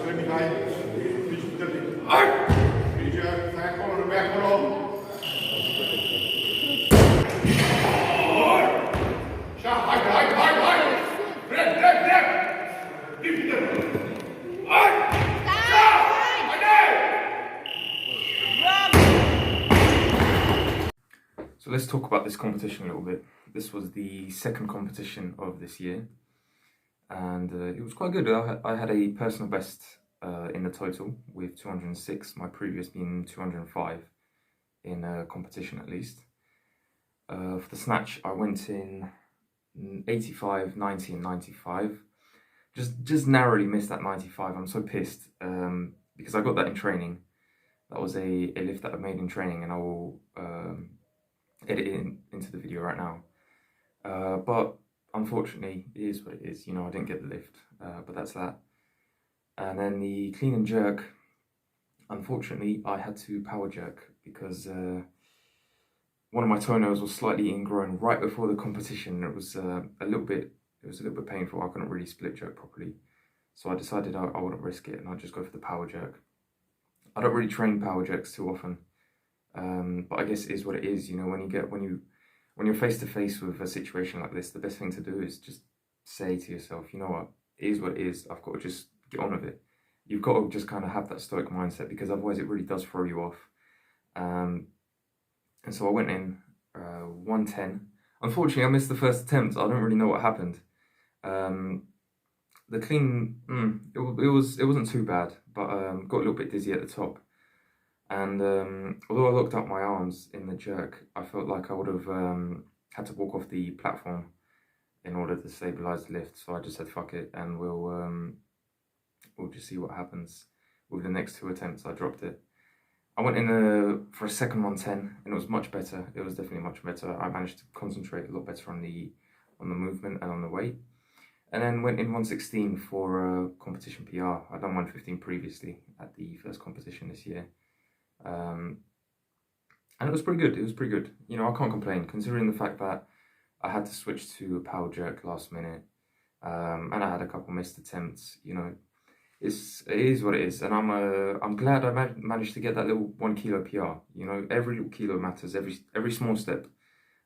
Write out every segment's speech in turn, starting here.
So let's talk about this competition a little bit. This was the second competition of this year, and it was quite good. I had a personal best in the total with 206, my previous being 205 in a competition at least. For the snatch, I went in 85, 90 and 95. Just narrowly missed that 95. I'm so pissed because I got that in training. That was a lift that I made in training, and I will edit it into the video right now. But unfortunately, it is what it is. You know, I didn't get the lift, but that's that. And then the clean and jerk, unfortunately, I had to power jerk because one of my toenails was slightly ingrown right before the competition. It was a little bit painful. I couldn't really split jerk properly, so I decided I wouldn't risk it, and I'd just go for the power jerk. I don't really train power jerks too often, but I guess it is what it is. You know, when you're face to face with a situation like this, the best thing to do is just say to yourself, you know what, it is what it is. I've got to just get on with it. You've got to just kind of have that stoic mindset, because otherwise it really does throw you off. And so I went in 110. Unfortunately, I missed the first attempt. I don't really know what happened. The clean, it wasn't too bad, but got a little bit dizzy at the top. And although I locked up my arms in the jerk, I felt like I would have had to walk off the platform in order to stabilize the lift. So I just said fuck it, and we'll just see what happens. With the next two attempts, I dropped it. I went in for a second 110, and it was much better. It was definitely much better. I managed to concentrate a lot better on the movement and on the weight. And then went in 116 for a competition PR. I'd done 115 previously at the first competition this year. And it was pretty good. It was pretty good. You know, I can't complain, considering the fact that I had to switch to a power jerk last minute, and I had a couple missed attempts. You know, it is what it is, and I'm glad I managed to get that little 1 kilo PR. You know, every little kilo matters. Every small step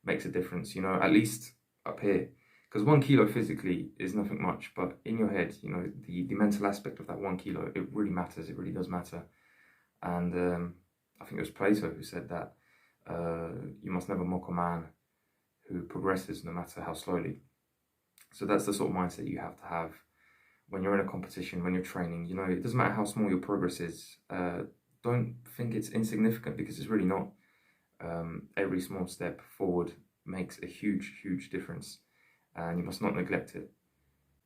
makes a difference. You know, at least up here, because 1 kilo physically is nothing much, but in your head, you know, the mental aspect of that 1 kilo, it really matters. It really does matter. And I think it was Plato who said that you must never mock a man who progresses, no matter how slowly. So that's the sort of mindset you have to have when you're in a competition, when you're training. You know, it doesn't matter how small your progress is. Don't think it's insignificant, because it's really not. Every small step forward makes a huge difference, and you must not neglect it.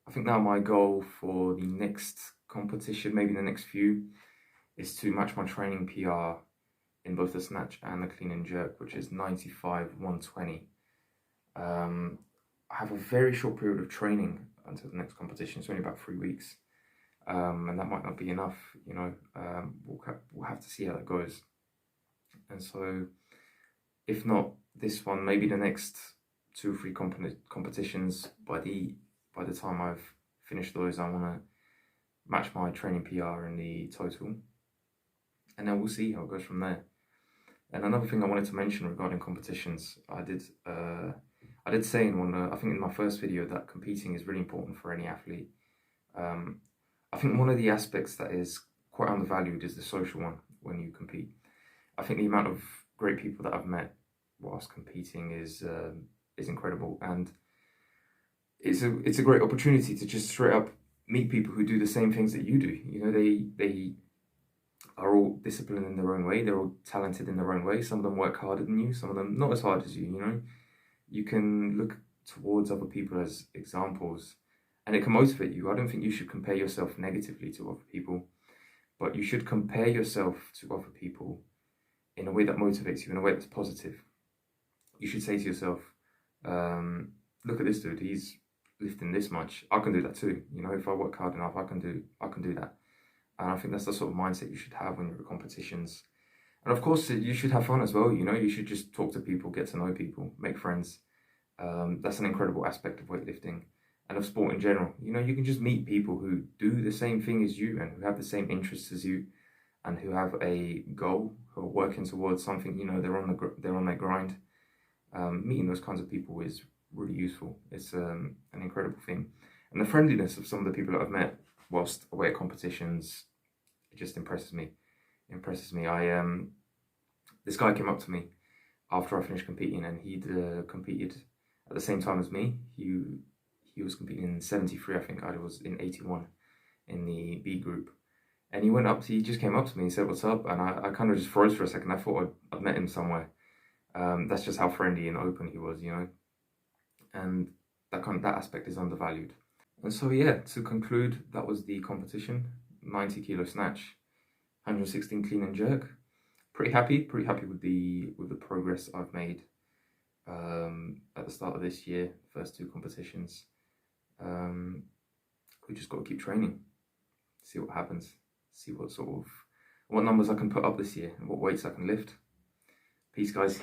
I think now my goal for the next competition, maybe the next few, is to match my training PR in both the snatch and the clean and jerk, which is 95, 120. I have a very short period of training until the next competition. It's only about 3 weeks, and that might not be enough. You know, we'll have to see how that goes. And so, if not this one, maybe the next 2 or 3 competitions. By the time I've finished those, I want to match my training PR in the total, and then we'll see how it goes from there. And another thing I wanted to mention regarding competitions, I did say in I think in my first video, that competing is really important for any athlete. I think one of the aspects that is quite undervalued is the social one when you compete. I think the amount of great people that I've met whilst competing is incredible, and it's a great opportunity to just straight up meet people who do the same things that you do. You know, they are all disciplined in their own way. They're all talented in their own way. Some of them work harder than you, some of them not as hard as you. You know, you can look towards other people as examples, and it can motivate you. I don't think you should compare yourself negatively to other people, but you should compare yourself to other people in a way that motivates you, in a way that's positive. You should say to yourself, look at this dude, he's lifting this much. I can do that too. You know, if I work hard enough, I can do that. And I think that's the sort of mindset you should have when you're at competitions. And of course, you should have fun as well. You know, you should just talk to people, get to know people, make friends. That's an incredible aspect of weightlifting. and of sport in general. You know, you can just meet people who do the same thing as you and who have the same interests as you and who have a goal, who are working towards something. You know, they're on their grind. Meeting those kinds of people is really useful. It's an incredible thing, and the friendliness of some of the people that I've met whilst away at competitions, it just impresses me. I this guy came up to me after I finished competing, and he'd competed at the same time as me. He was competing in 73, I think. I was in 81 in the B group. And he just came up to me and said, "What's up?" And I kind of just froze for a second. I thought I'd met him somewhere. That's just how friendly and open he was, you know. And that aspect is undervalued. And so yeah, to conclude, that was the competition. 90 kilo snatch, 116 clean and jerk. Pretty happy with the progress I've made at the start of this year, first two competitions. We just got to keep training, see what happens, see what numbers I can put up this year and what weights I can lift. Peace, guys.